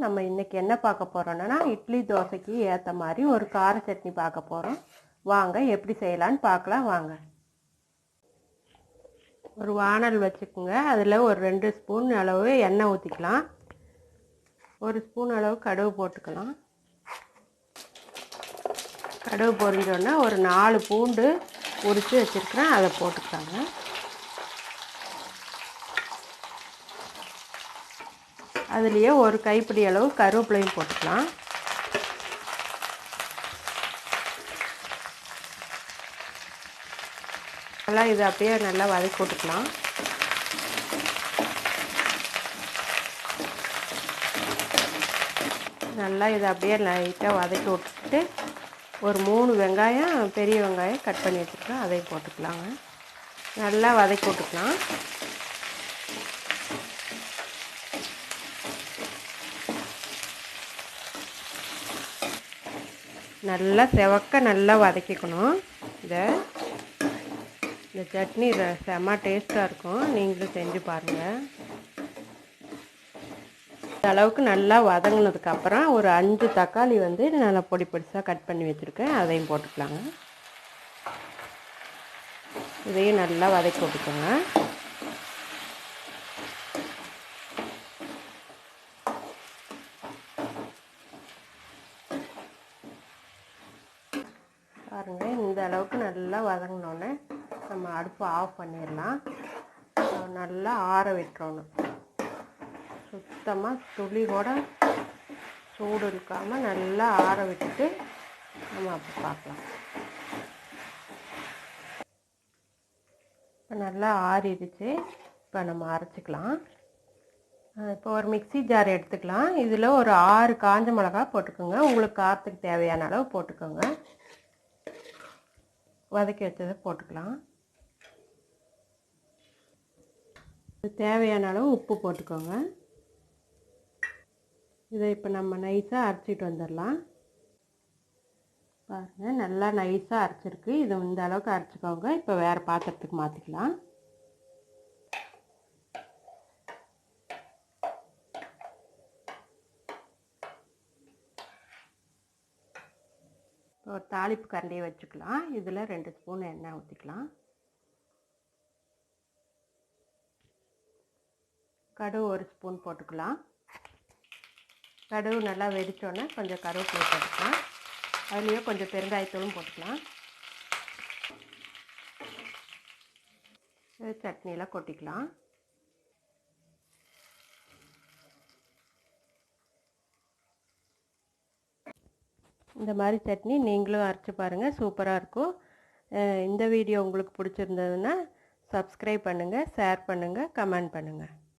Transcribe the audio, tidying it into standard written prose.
நம்ம இன்றைக்கி என்ன பார்க்க போகிறோன்னா இட்லி தோசைக்கு ஏற்ற மாதிரி ஒரு கார சட்னி பார்க்க போகிறோம். வாங்க எப்படி செய்யலான்னு பார்க்கலாம் வாங்க. ஒரு வானல் வச்சுக்கோங்க. அதில் ஒரு 2 ஸ்பூன் அளவு எண்ணெய் ஊற்றிக்கலாம். 1 ஸ்பூன் அளவு கடுகு போட்டுக்கலாம். கடுகு பொரிஞ்சோடனே ஒரு 4 பூண்டு உரித்து வச்சுருக்கிறேன், அதை போட்டுக்கலாங்க. அதுலேயே ஒரு கைப்பிடி அளவு கருவேப்பிலையும் போட்டுக்கலாம். நல்லா இதை அப்படியே நல்லா வதக்கி விட்டுக்கலாம். நல்லா இதை அப்படியே லைட்டாக வதக்கி விட்டுட்டு ஒரு 3 வெங்காயம், பெரிய வெங்காயம் கட் பண்ணி வச்சுருக்கேன், அதையும் போட்டுக்கலாங்க. நல்லா வதக்கி விட்டுக்கலாம். நல்லா செவக்க நல்லா வதக்கிக்கணும். இந்த சட்னி செம்ம டேஸ்ட்டாக இருக்கும், நீங்களும் செஞ்சு பாருங்கள். இந்த அளவுக்கு நல்லா வதங்கினதுக்கப்புறம் ஒரு 5 தக்காளி நல்லா பொடி பொடிசாக கட் பண்ணி வச்சுருக்கேன், அதையும் போட்டுக்கலாங்க. இதையும் நல்லா வதக்கி விட்டுக்கோங்க. பாருங்கள், இந்த அளவுக்கு நல்லா வதங்கினோன்னே நம்ம அடுப்பை ஆஃப் பண்ணிடலாம். நல்லா ஆற விட்டுறணும். சுத்தமாக துளி கூட சூடு இருக்காமல் நல்லா ஆற விட்டுட்டு நம்ம அப்போ பார்க்கலாம். இப்போ நல்லா ஆறிடுச்சு. இப்போ நம்ம அரைச்சிக்கலாம். இப்போ ஒரு மிக்ஸி ஜார் எடுத்துக்கலாம். இதில் ஒரு 6 காஞ்ச மிளகா போட்டுக்கோங்க. உங்களுக்கு காரத்துக்கு தேவையான அளவு போட்டுக்கோங்க. வதக்கி வச்சதை போட்டுக்கலாம். தேவையான அளவு உப்பு போட்டுக்கோங்க. இதை இப்போ நம்ம நைஸாக அரைச்சிட்டு வந்துடலாம். பாருங்கள், நல்லா நைஸாக அரைச்சிருக்கு. இது இந்த அளவுக்கு அரைச்சிக்கோங்க. இப்போ வேறு பாத்திரத்துக்கு மாற்றிக்கலாம். ஒரு தாளிப்பு கரண்டியை வச்சுக்கலாம். இதில் 2 ஸ்பூன் எண்ணெய் ஊற்றிக்கலாம். கடுகு 1 ஸ்பூன் போட்டுக்கலாம். கடுகு நல்லா வெடித்தோடனே கொஞ்சம் கருவேப்பிலை போட்டுக்கலாம். அதுலேயே கொஞ்சம் பெருங்காயத்தூளும் போட்டுக்கலாம். சட்னியில் கொட்டிக்கலாம். இந்த மாதிரி சட்னி நீங்களும் அரைச்சி பாருங்கள், சூப்பராக இருக்கும். இந்த வீடியோ உங்களுக்கு பிடிச்சிருந்ததுன்னா சப்ஸ்கிரைப் பண்ணுங்கள், ஷேர் பண்ணுங்கள், கமெண்ட் பண்ணுங்கள்.